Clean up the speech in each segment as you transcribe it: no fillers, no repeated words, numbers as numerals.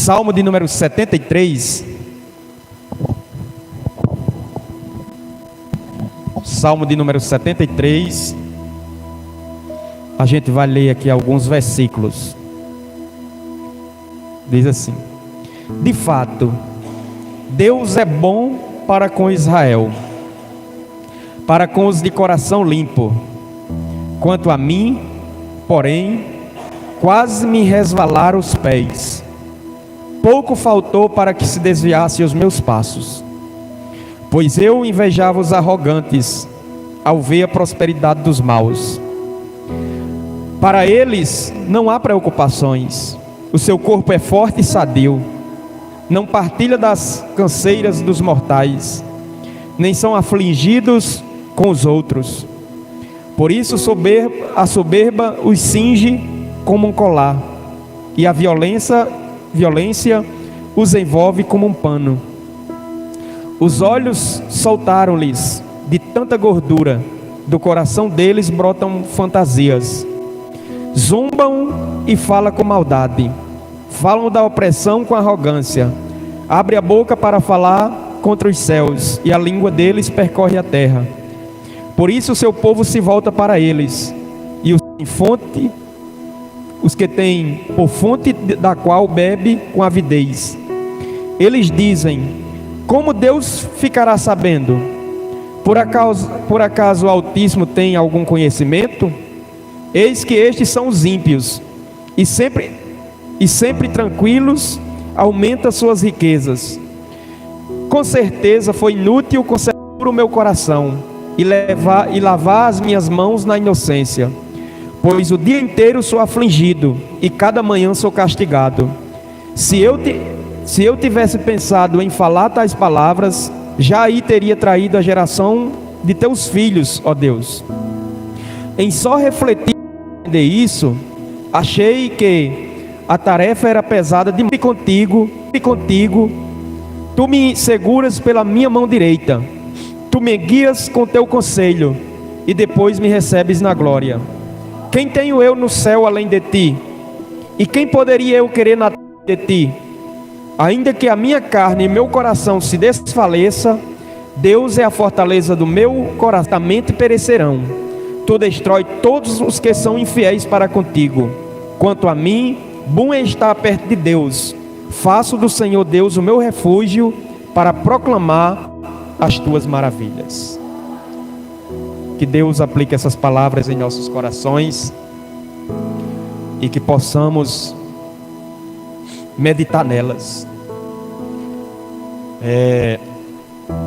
Salmo de número 73. Salmo de número 73. A gente vai ler aqui alguns versículos. Diz assim: de fato, Deus é bom para com Israel, para com os de coração limpo. Quanto a mim, porém, quase me resvalaram os pés. Pouco faltou para que se desviasse os meus passos. Pois eu invejava os arrogantes, ao ver a prosperidade dos maus. Para eles não há preocupações. O seu corpo é forte e sadio. Não partilha das canseiras dos mortais, nem são afligidos com os outros. Por isso a soberba os cinge como um colar, e a violência os envolve como um pano. Os olhos soltaram-lhes de tanta gordura, do coração deles brotam fantasias. Zumbam e falam com maldade, falam da opressão com arrogância. Abre a boca para falar contra os céus, e a língua deles percorre a terra. Por isso o seu povo se volta para eles, e os que têm por fonte da qual bebe com avidez. Eles dizem: como Deus ficará sabendo? Por acaso o Altíssimo tem algum conhecimento? Eis que estes são os ímpios, e sempre tranquilos, aumenta suas riquezas. Com certeza foi inútil conservar o meu coração e lavar as minhas mãos na inocência, pois o dia inteiro sou afligido e cada manhã sou castigado. Se eu tivesse pensado em falar tais palavras, já aí teria traído a geração de teus filhos, ó Deus. Em só refletir isso, achei que a tarefa era pesada de contigo, tu me seguras pela minha mão direita, tu me guias com teu conselho, e depois me recebes na glória. Quem tenho eu no céu além de ti? E quem poderia eu querer na terra de ti? Ainda que a minha carne e meu coração se desfaleça, Deus é a fortaleza do meu coração, mente perecerão. Tu destrói todos os que são infiéis para contigo. Quanto a mim, bom é estar perto de Deus. Faço do Senhor Deus o meu refúgio para proclamar as tuas maravilhas. Que Deus aplique essas palavras em nossos corações e que possamos meditar nelas.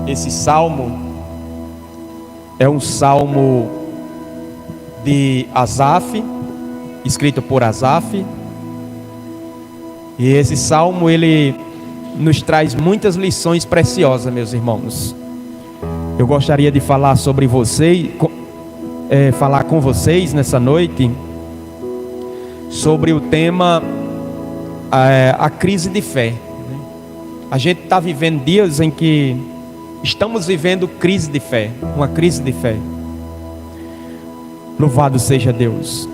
Esse salmo é um salmo de Asaf, escrito por Asaf. E esse salmo ele nos traz muitas lições preciosas, meus irmãos. Eu gostaria de falar sobre vocês, falar com vocês nessa noite sobre o tema a crise de fé. A gente está vivendo dias em que estamos vivendo crise de fé, uma crise de fé. Louvado seja Deus.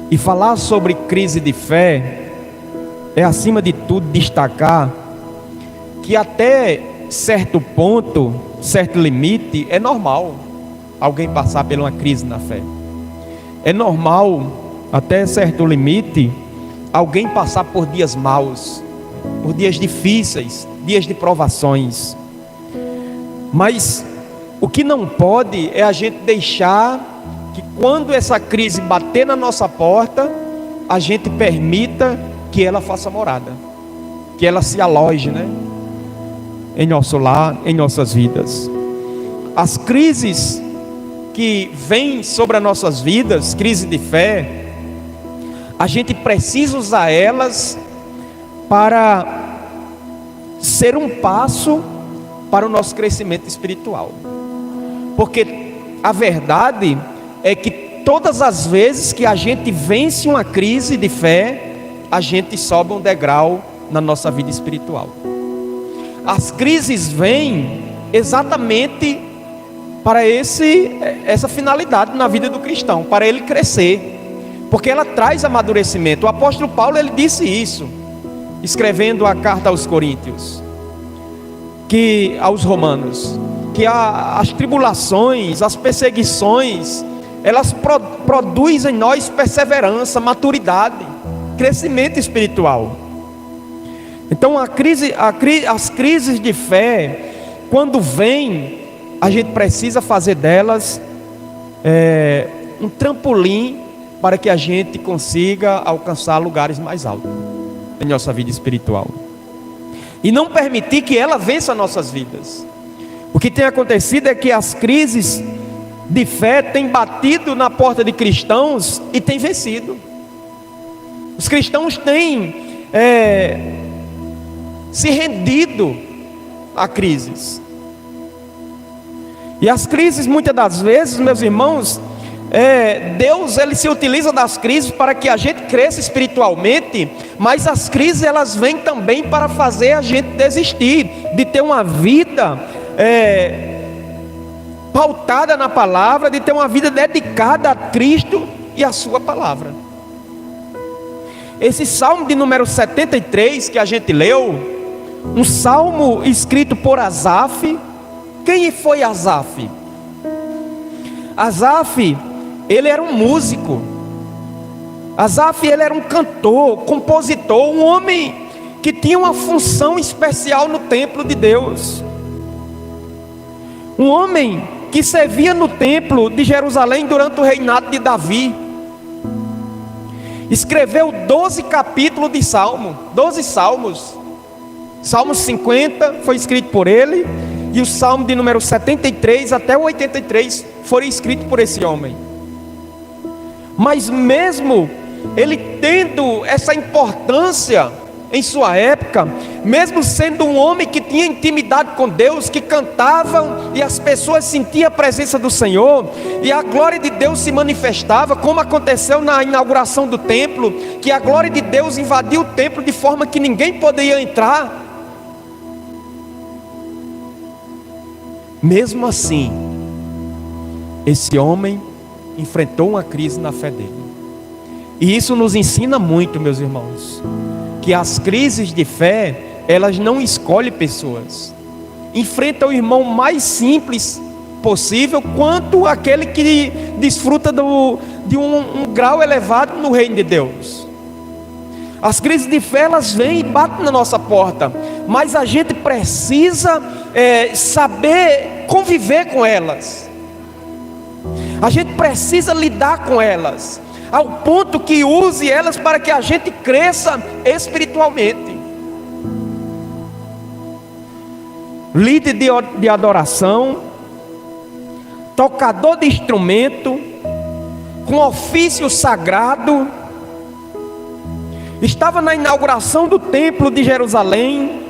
E falar sobre crise de fé é, acima de tudo, destacar que até certo ponto, certo limite, é normal alguém passar por uma crise na fé. É normal, até certo limite, alguém passar por dias maus, por dias difíceis, dias de provações. Mas o que não pode é a gente deixar que quando essa crise bater na nossa porta, a gente permita que ela faça morada, que ela se aloje, em nosso lar, em nossas vidas. As crises que vêm sobre as nossas vidas, crise de fé, a gente precisa usar elas para ser um passo para o nosso crescimento espiritual. Porque a verdade é que todas as vezes que a gente vence uma crise de fé, a gente sobe um degrau na nossa vida espiritual. As crises vêm exatamente para essa finalidade na vida do cristão, para ele crescer, porque ela traz amadurecimento. O apóstolo Paulo, ele disse isso, escrevendo a carta aos Coríntios, aos Romanos, que as tribulações, as perseguições, elas produzem em nós perseverança, maturidade, crescimento espiritual. Então as crises de fé, quando vêm, a gente precisa fazer delas um trampolim para que a gente consiga alcançar lugares mais altos em nossa vida espiritual, e não permitir que ela vença nossas vidas. O que tem acontecido é que as crises de fé têm batido na porta de cristãos e têm vencido. Os cristãos têm se rendido a crises. E as crises, muitas das vezes, meus irmãos, Deus ele se utiliza das crises para que a gente cresça espiritualmente, mas as crises elas vêm também para fazer a gente desistir de ter uma vida pautada na palavra, de ter uma vida dedicada a Cristo e a sua palavra. Esse salmo de número 73 que a gente leu, um salmo escrito por Asaf. Quem foi Asaf? Asaf, ele era um músico. Asaf, ele era um cantor, compositor, um homem que tinha uma função especial no templo de Deus. Um homem que servia no templo de Jerusalém durante o reinado de Davi. Escreveu 12 capítulos de salmo, 12 salmos. Salmo 50 foi escrito por ele, e o salmo de número 73 até o 83 foram escritos por esse homem. Mas mesmo ele tendo essa importância em sua época, mesmo sendo um homem que tinha intimidade com Deus, que cantavam e as pessoas sentiam a presença do Senhor, e a glória de Deus se manifestava, como aconteceu na inauguração do templo, que a glória de Deus invadiu o templo de forma que ninguém poderia entrar. Mesmo assim, esse homem enfrentou uma crise na fé dele. E isso nos ensina muito, meus irmãos, que as crises de fé, elas não escolhem pessoas. Enfrenta o irmão mais simples possível, quanto aquele que desfruta de um grau elevado no reino de Deus. As crises de fé, elas vêm e batem na nossa porta, mas a gente precisa saber conviver com elas. A gente precisa lidar com elas, ao ponto que use elas para que a gente cresça espiritualmente. Líder de adoração, tocador de instrumento, com ofício sagrado, estava na inauguração do templo de Jerusalém.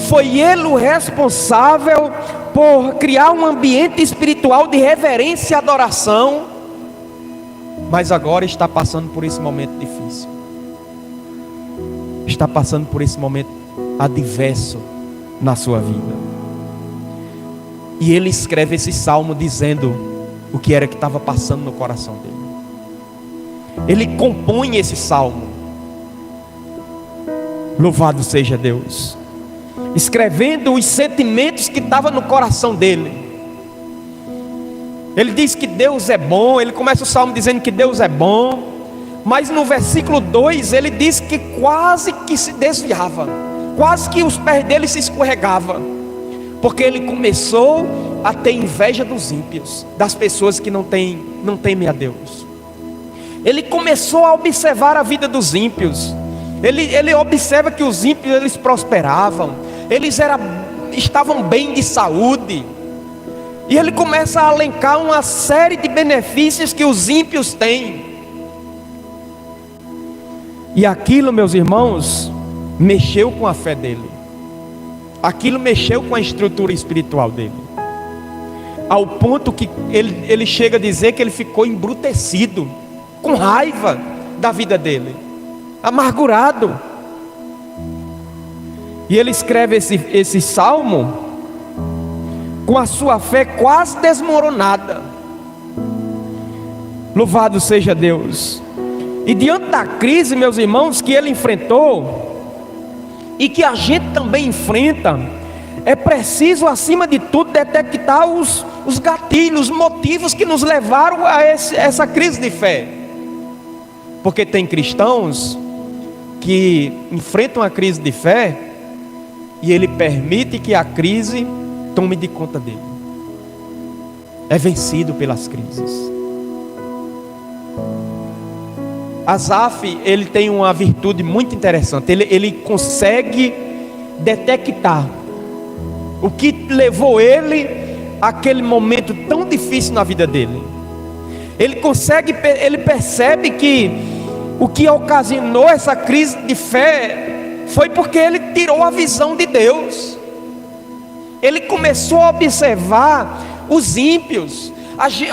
Foi ele o responsável por criar um ambiente espiritual de reverência e adoração, mas agora está passando por esse momento difícil, está passando por esse momento adverso na sua vida. E ele escreve esse salmo dizendo o que era que estava passando no coração dele. Ele compõe esse salmo. Louvado seja Deus, escrevendo os sentimentos que estavam no coração dele. Ele diz que Deus é bom. Ele começa o salmo dizendo que Deus é bom, mas no versículo 2 ele diz que quase que se desviava, quase que os pés dele se escorregavam, porque ele começou a ter inveja dos ímpios, das pessoas que não temem a Deus. Ele começou a observar a vida dos ímpios. Ele observa que os ímpios eles prosperavam, eles estavam bem de saúde, e ele começa a elencar uma série de benefícios que os ímpios têm. E aquilo, meus irmãos, mexeu com a fé dele. Aquilo mexeu com a estrutura espiritual dele, ao ponto que ele chega a dizer que ele ficou embrutecido, com raiva da vida dele, amargurado. E ele escreve esse salmo com a sua fé quase desmoronada. Louvado seja Deus. E diante da crise, meus irmãos, que ele enfrentou, e que a gente também enfrenta, é preciso, acima de tudo, detectar os gatilhos, os motivos que nos levaram a essa crise de fé. Porque tem cristãos que enfrentam a crise de fé e ele permite que a crise tome de conta dele. É vencido pelas crises. Asaf, ele tem uma virtude muito interessante. Ele consegue detectar o que levou ele àquele momento tão difícil na vida dele. Ele percebe que o que ocasionou essa crise de fé foi porque ele tirou a visão de Deus. Ele começou a observar os ímpios.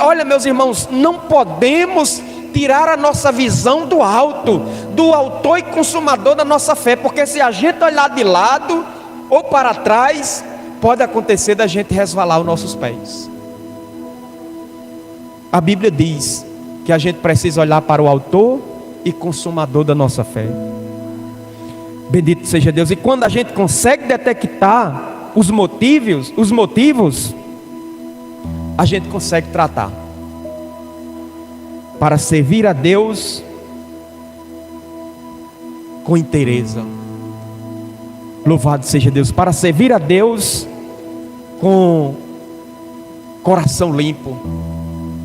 Olha, meus irmãos, não podemos tirar a nossa visão do alto, do autor e consumador da nossa fé, porque se a gente olhar de lado ou para trás, pode acontecer da gente resvalar os nossos pés. A Bíblia diz que a gente precisa olhar para o autor e consumador da nossa fé. Bendito seja Deus. E quando a gente consegue detectar os motivos, a gente consegue tratar para servir a Deus com inteireza. Louvado seja Deus. Para servir a Deus com coração limpo,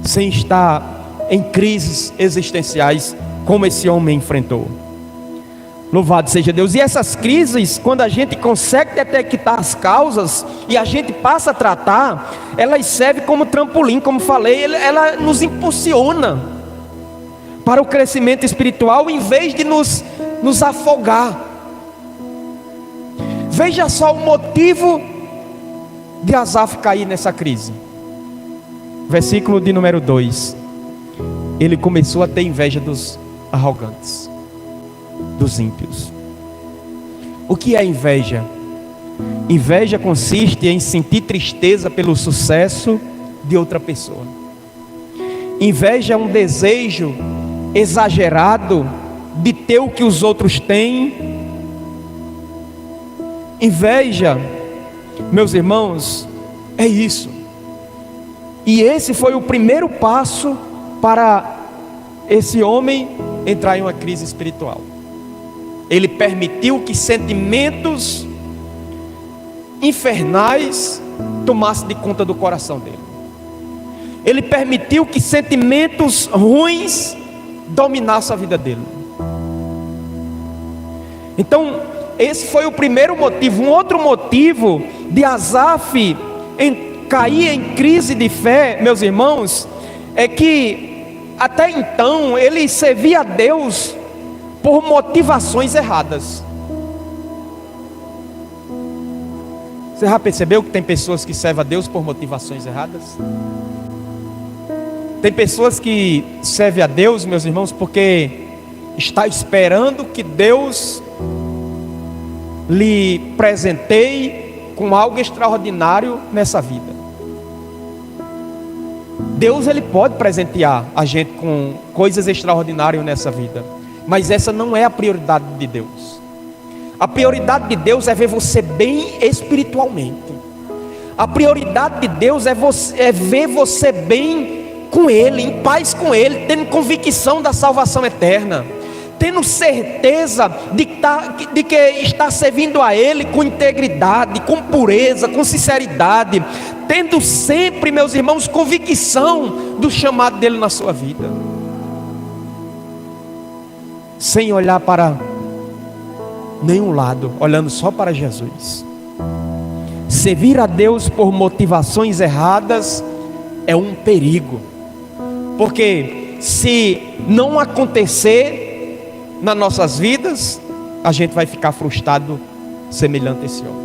sem estar em crises existenciais como esse homem enfrentou. Louvado seja Deus. E essas crises, quando a gente consegue detectar as causas e a gente passa a tratar, elas servem como trampolim, como falei, ela nos impulsiona para o crescimento espiritual, em vez de nos afogar. Veja só o motivo de Asaf cair nessa crise. Versículo de número 2. Ele começou a ter inveja dos arrogantes, dos ímpios. O que é inveja? Inveja consiste em sentir tristeza pelo sucesso de outra pessoa. Inveja é um desejo exagerado de ter o que os outros têm. Inveja, meus irmãos, é isso. E esse foi o primeiro passo para esse homem entrar em uma crise espiritual. Ele permitiu que sentimentos infernais tomassem de conta do coração dele. Ele permitiu que sentimentos ruins dominassem a vida dele. Então, esse foi o primeiro motivo. Um outro motivo de Asaf cair em crise de fé, meus irmãos, é que até então ele servia a Deus por motivações erradas. Você já percebeu que tem pessoas que servem a Deus por motivações erradas? Tem pessoas que servem a Deus, meus irmãos, porque está esperando que Deus lhe presenteie com algo extraordinário nessa vida. Deus, ele pode presentear a gente com coisas extraordinárias nessa vida, mas essa não é a prioridade de Deus. A prioridade de Deus é ver você bem espiritualmente. A prioridade de Deus é ver você bem com Ele, em paz com Ele, tendo convicção da salvação eterna, tendo certeza de que está servindo a Ele com integridade, com pureza, com sinceridade, tendo sempre, meus irmãos, convicção do chamado dele na sua vida, sem olhar para nenhum lado, olhando só para Jesus. Servir a Deus por motivações erradas é um perigo, porque se não acontecer nas nossas vidas, a gente vai ficar frustrado semelhante a esse homem.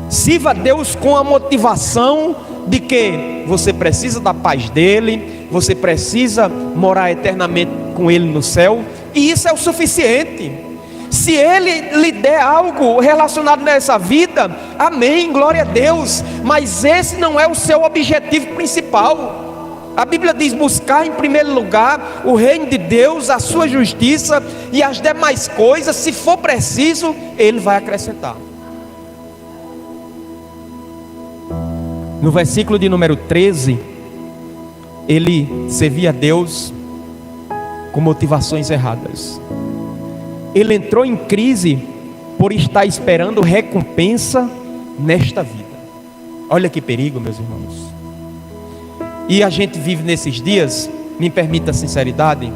Sirva a Deus com a motivação de que você precisa da paz dele, você precisa morar eternamente com ele no céu, e isso é o suficiente. Se ele lhe der algo relacionado nessa vida, amém, glória a Deus, mas esse não é o seu objetivo principal. A Bíblia diz: buscar em primeiro lugar o reino de Deus, a sua justiça, e as demais coisas, se for preciso, Ele vai acrescentar. No versículo de número 13, ele servia a Deus com motivações erradas. Ele entrou em crise por estar esperando recompensa nesta vida. Olha que perigo, meus irmãos. E a gente vive nesses dias, me permita a sinceridade,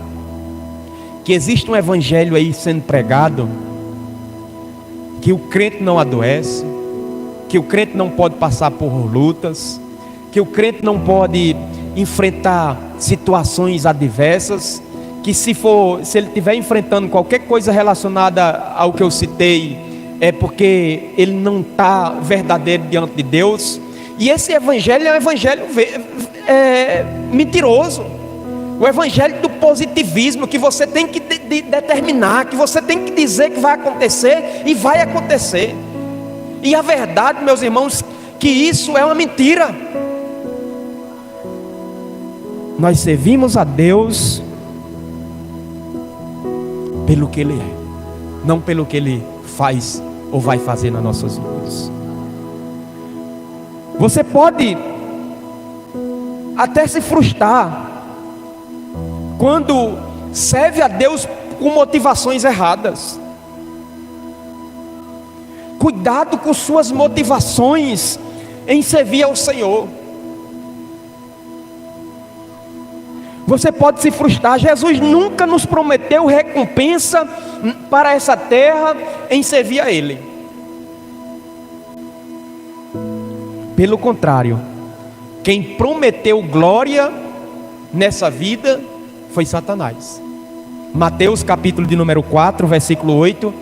que existe um evangelho aí sendo pregado, que o crente não adoece, que o crente não pode passar por lutas, que o crente não pode enfrentar situações adversas, que se ele estiver enfrentando qualquer coisa relacionada ao que eu citei, é porque ele não está verdadeiro diante de Deus. E esse evangelho é um evangelho mentiroso, o evangelho do positivismo, que você tem que determinar, que você tem que dizer que vai acontecer, e vai acontecer. E a verdade, meus irmãos, que isso é uma mentira. Nós servimos a Deus pelo que Ele é, não pelo que Ele faz ou vai fazer nas nossas vidas. Você pode até se frustrar quando serve a Deus com motivações erradas. Cuidado com suas motivações em servir ao Senhor. Você pode se frustrar. Jesus nunca nos prometeu recompensa para essa terra em servir a Ele. Pelo contrário, quem prometeu glória nessa vida foi Satanás. Mateus capítulo de número 4, versículo 8,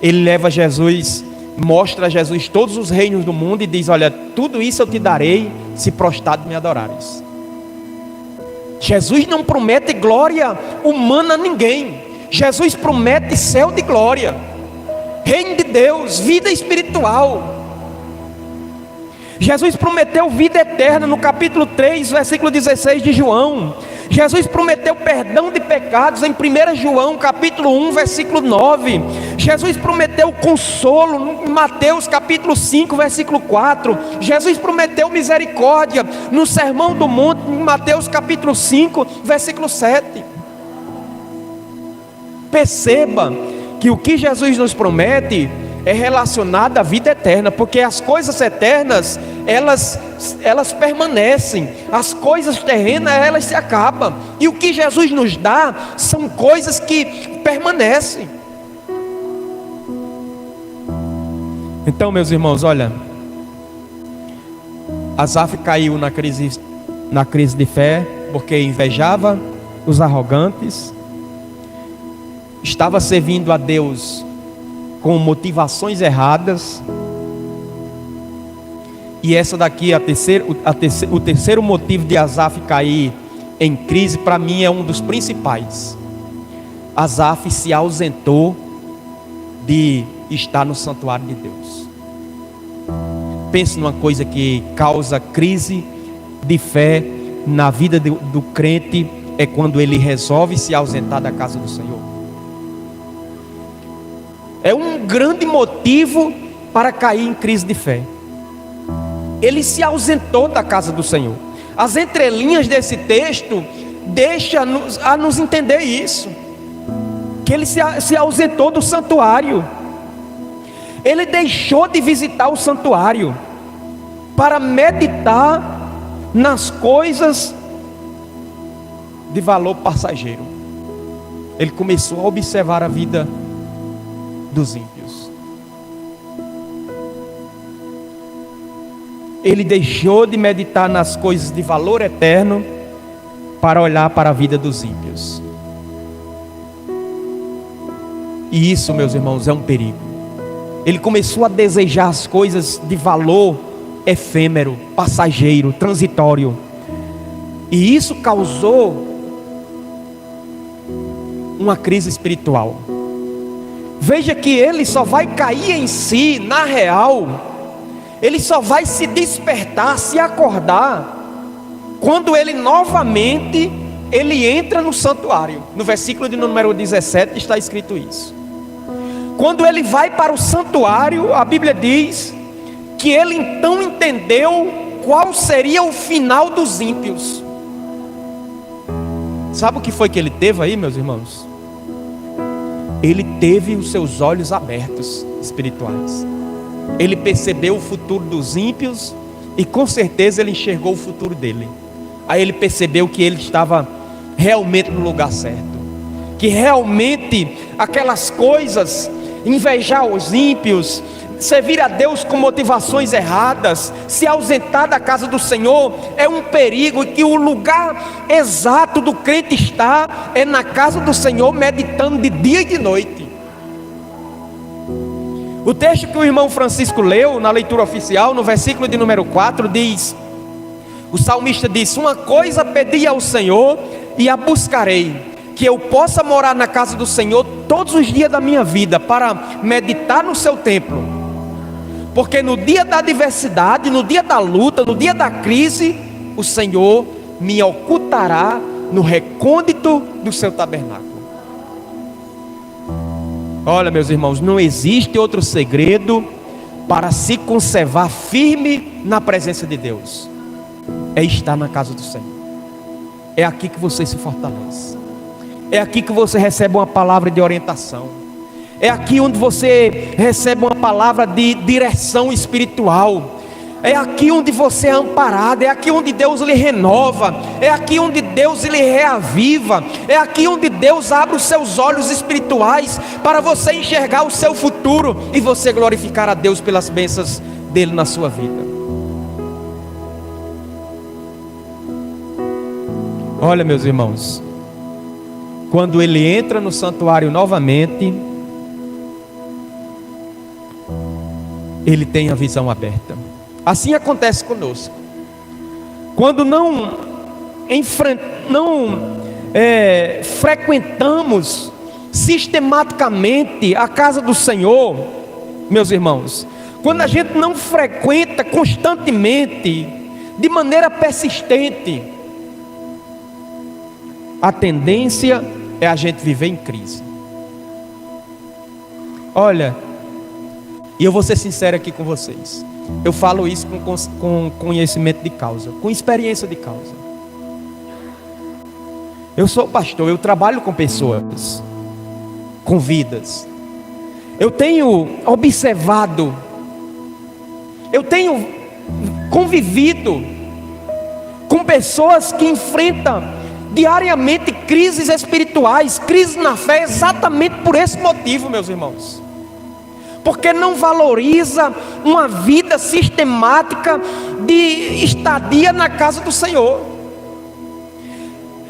ele leva Jesus, mostra a Jesus todos os reinos do mundo e diz: olha, tudo isso eu te darei se prostrado me adorares. Jesus não promete glória humana a ninguém. Jesus promete céu de glória, reino de Deus, vida espiritual. Jesus prometeu vida eterna no capítulo 3, versículo 16 de João. Jesus prometeu perdão de pecados em 1 João capítulo 1, versículo 9. Jesus prometeu consolo em Mateus capítulo 5, versículo 4. Jesus prometeu misericórdia no Sermão do Monte, em Mateus capítulo 5, versículo 7. Perceba que o que Jesus nos promete é relacionado à vida eterna, porque as coisas eternas, elas permanecem, as coisas terrenas, elas se acabam, e o que Jesus nos dá são coisas que permanecem. Então, meus irmãos, olha, Asaf caiu na crise de fé, porque invejava os arrogantes, estava servindo a Deus com motivações erradas. E essa daqui, o terceiro motivo de Asaf cair em crise, para mim é um dos principais. Asaf se ausentou de estar no santuário de Deus. Pense numa coisa que causa crise de fé na vida do crente, é quando ele resolve se ausentar da casa do Senhor. É um grande motivo para cair em crise de fé. Ele se ausentou da casa do Senhor. As entrelinhas desse texto deixam a nos entender isso, que ele se ausentou do santuário. Ele deixou de visitar o santuário para meditar nas coisas de valor passageiro. Ele começou a observar a vida dos ímpios. Ele deixou de meditar nas coisas de valor eterno para olhar para a vida dos ímpios. E isso, meus irmãos, é um perigo. Ele começou a desejar as coisas de valor efêmero, passageiro, transitório. E isso causou uma crise espiritual. Veja que ele só vai cair em si, na real, ele só vai se despertar, se acordar, quando ele novamente ele entra no santuário. No versículo de número 17 está escrito isso. Quando ele vai para o santuário, a Bíblia diz que ele então entendeu qual seria o final dos ímpios. Sabe o que foi que ele teve aí, meus irmãos? Ele teve os seus olhos abertos espirituais. Ele percebeu o futuro dos ímpios e com certeza ele enxergou o futuro dele. Aí ele percebeu que ele estava realmente no lugar certo, que realmente aquelas coisas, invejar os ímpios, servir a Deus com motivações erradas, se ausentar da casa do Senhor é um perigo, e que o lugar exato do crente está é na casa do Senhor, meditando de dia e de noite. O texto que o irmão Francisco leu na leitura oficial, no versículo de número 4, diz: o salmista disse: uma coisa pedi ao Senhor e a buscarei, que eu possa morar na casa do Senhor todos os dias da minha vida, para meditar no seu templo. Porque no dia da adversidade, no dia da luta, no dia da crise, o Senhor me ocultará no recôndito do seu tabernáculo. Olha, meus irmãos, não existe outro segredo para se conservar firme na presença de Deus: é estar na casa do Senhor. É aqui que você se fortalece, é aqui que você recebe uma palavra de orientação, é aqui onde você recebe uma palavra de direção espiritual, é aqui onde você é amparado, é aqui onde Deus lhe renova, é aqui onde Deus lhe reaviva, é aqui onde Deus abre os seus olhos espirituais para você enxergar o seu futuro e você glorificar a Deus pelas bênçãos dele na sua vida. Olha, meus irmãos, quando ele entra no santuário novamente, ele tem a visão aberta. Assim acontece conosco. Quando não frequentamos sistematicamente a casa do Senhor, meus irmãos, quando a gente não frequenta constantemente, de maneira persistente, a tendência é a gente viver em crise. Olha, e eu vou ser sincero aqui com vocês, eu falo isso com conhecimento de causa, com experiência de causa. Eu sou pastor, eu trabalho com pessoas, com vidas. Eu tenho observado, eu tenho convivido com pessoas que enfrentam diariamente crises espirituais, crises na fé, exatamente por esse motivo, meus irmãos. Porque não valoriza uma vida sistemática de estadia na casa do Senhor.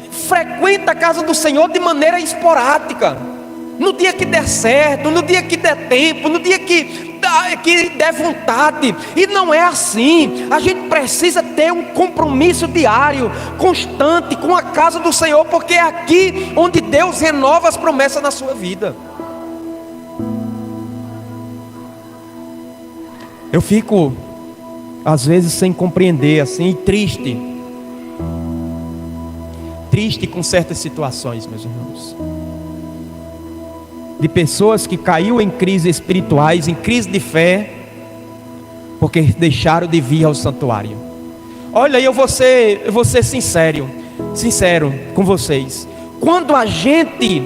Frequenta a casa do Senhor de maneira esporádica, no dia que der certo, no dia que der tempo, no dia que der vontade. E não é assim. A gente precisa ter um compromisso diário, constante com a casa do Senhor, porque é aqui onde Deus renova as promessas na sua vida. Eu fico, às vezes, sem compreender, assim, triste com certas situações, meus irmãos, de pessoas que caiu em crises espirituais, em crise de fé, porque deixaram de vir ao santuário. Olha, eu vou ser sincero com vocês. Quando a gente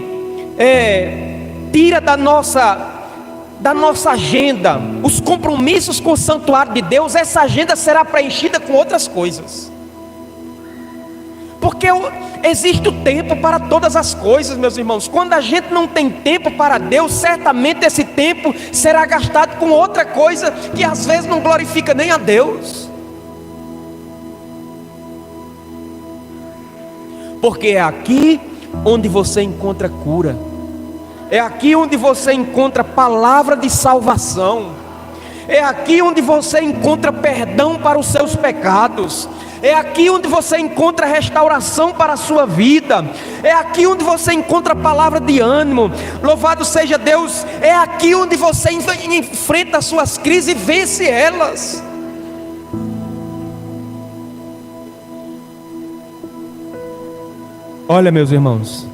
tira da nossa agenda os compromissos com o santuário de Deus, essa agenda será preenchida com outras coisas. Porque existe o tempo para todas as coisas, meus irmãos. Quando a gente não tem tempo para Deus, certamente esse tempo será gastado com outra coisa que às vezes não glorifica nem a Deus. Porque é aqui onde você encontra cura, é aqui onde você encontra palavra de salvação, é aqui onde você encontra perdão para os seus pecados, é aqui onde você encontra restauração para a sua vida, é aqui onde você encontra palavra de ânimo. Louvado seja Deus. É aqui onde você enfrenta as suas crises e vence elas. Olha, meus irmãos,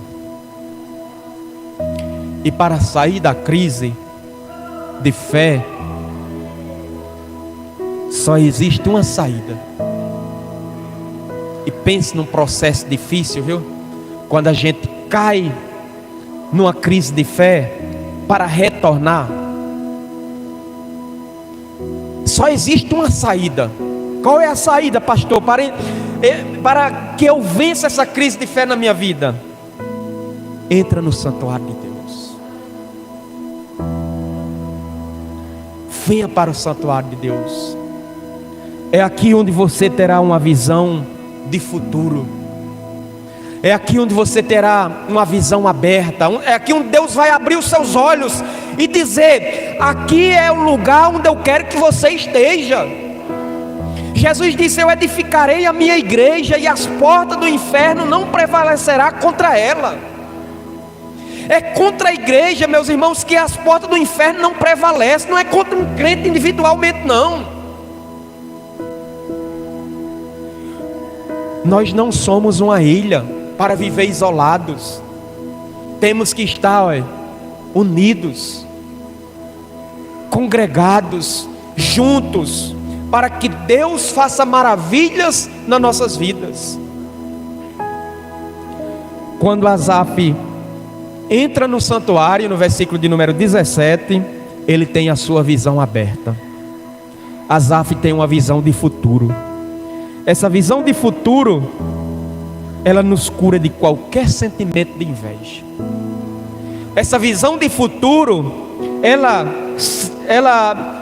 e para sair da crise de fé, só existe uma saída. E pense num processo difícil, viu? Quando a gente cai numa crise de fé, para retornar, só existe uma saída. Qual é a saída, pastor? Para que eu vença essa crise de fé na minha vida? Entra no santuário de Deus. Venha para o santuário de Deus. É aqui onde você terá uma visão de futuro. É aqui onde você terá uma visão aberta. É aqui onde Deus vai abrir os seus olhos e dizer: aqui é o lugar onde eu quero que você esteja. Jesus disse: eu edificarei a minha igreja e as portas do inferno não prevalecerá contra ela. É contra a igreja, meus irmãos, que as portas do inferno não prevalecem. Não é contra um crente individualmente, não. Nós não somos uma ilha para viver isolados. Temos que estar unidos, congregados, juntos, para que Deus faça maravilhas nas nossas vidas. Quando Asaf entra no santuário, no versículo de número 17, ele tem a sua visão aberta. Asaf tem uma visão de futuro. Essa visão de futuro, ela nos cura de qualquer sentimento de inveja. Essa visão de futuro, ela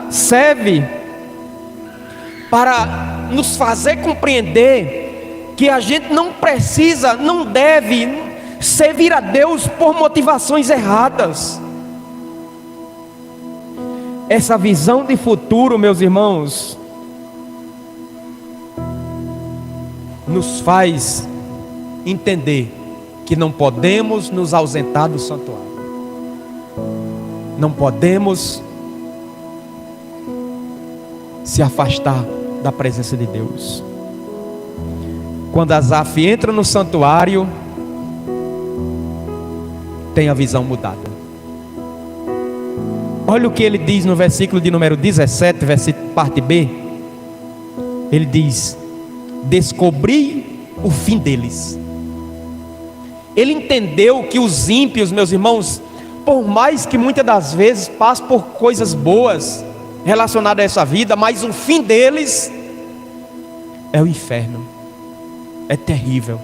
serve para nos fazer compreender que a gente não precisa, não deve servir a Deus por motivações erradas. Essa visão de futuro, meus irmãos, nos faz entender que não podemos nos ausentar do santuário. Não podemos se afastar da presença de Deus. Quando Asaf entra no santuário, tem a visão mudada. Olha o que ele diz no versículo de número 17, versículo parte B. Ele diz: descobri o fim deles. Ele entendeu que os ímpios, meus irmãos, por mais que muitas das vezes passem por coisas boas relacionadas a essa vida, mas o fim deles é o inferno. É terrível.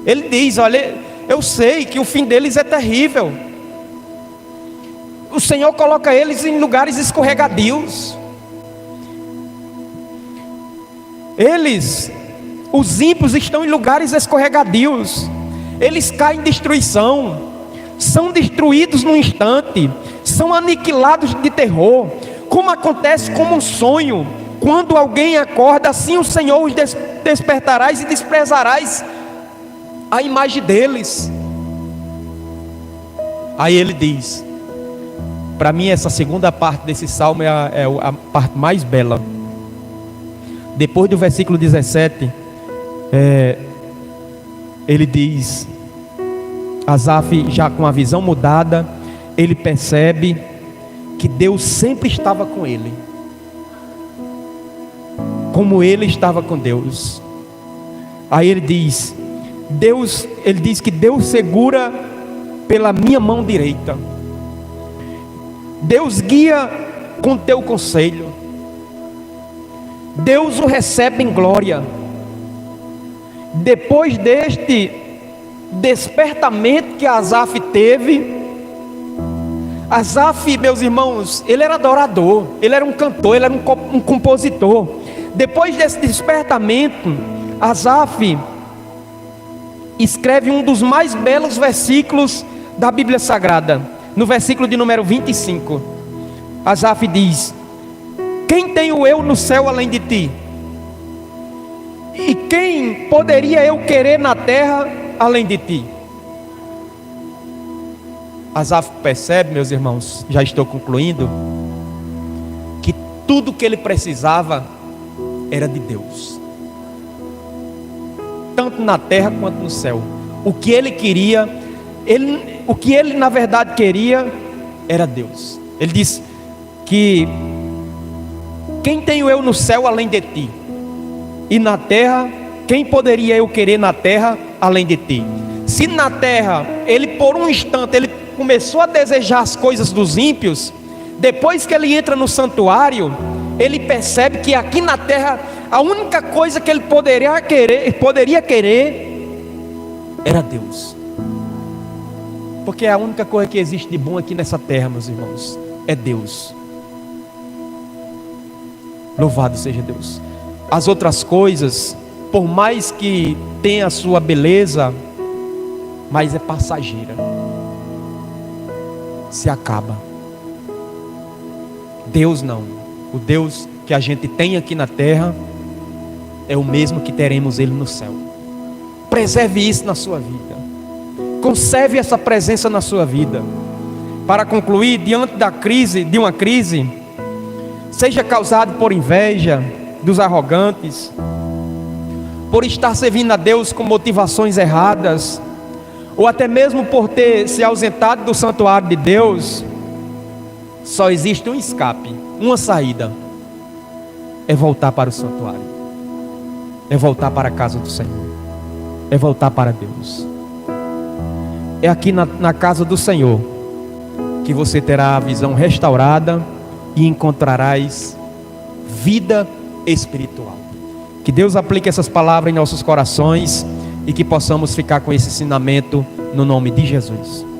Ele diz: olha, eu sei que o fim deles é terrível. O Senhor coloca eles em lugares escorregadios. Os ímpios estão em lugares escorregadios. Eles caem em destruição, são destruídos num instante, são aniquilados de terror, como acontece como um sonho. Quando alguém acorda, assim o Senhor os despertarás e desprezarás a imagem deles. Aí ele diz, para mim essa segunda parte desse salmo é a parte mais bela. Depois do versículo 17, ele diz, Asaf já com a visão mudada, ele percebe que Deus sempre estava com ele, como ele estava com Deus. Aí ele diz que Deus segura pela minha mão direita, Deus guia com teu conselho, Deus o recebe em glória. Depois deste despertamento que Asaf teve, Asaf, meus irmãos, ele era adorador, ele era um cantor, ele era um compositor. Depois desse despertamento, Asaf escreve um dos mais belos versículos da Bíblia Sagrada. No versículo de número 25, Asaf diz: quem tenho eu no céu além de ti? E quem poderia eu querer na terra além de ti? Asaf percebe, meus irmãos, já estou concluindo, que tudo que ele precisava era de Deus, tanto na terra quanto no céu. o que ele queria, o que ele na verdade queria era Deus. Ele diz que quem tenho eu no céu além de ti? E na terra, quem poderia eu querer na terra além de ti? Se na terra, ele por um instante, ele começou a desejar as coisas dos ímpios, depois que ele entra no santuário, ele percebe que aqui na terra, a única coisa que ele poderia querer era Deus. Porque a única coisa que existe de bom aqui nessa terra, meus irmãos, é Deus. Louvado seja Deus. As outras coisas, por mais que tenha a sua beleza, mas é passageira, se acaba. Deus não. O Deus que a gente tem aqui na terra é o mesmo que teremos Ele no céu. Preserve isso na sua vida. Conserve essa presença na sua vida. Para concluir, diante de uma crise, seja causado por inveja dos arrogantes, por estar servindo a Deus com motivações erradas, ou até mesmo por ter se ausentado do santuário de Deus, só existe um escape, uma saída: é voltar para o santuário, é voltar para a casa do Senhor, é voltar para Deus. É aqui na casa do Senhor que você terá a visão restaurada e encontrarás vida espiritual. Que Deus aplique essas palavras em nossos corações e que possamos ficar com esse ensinamento no nome de Jesus.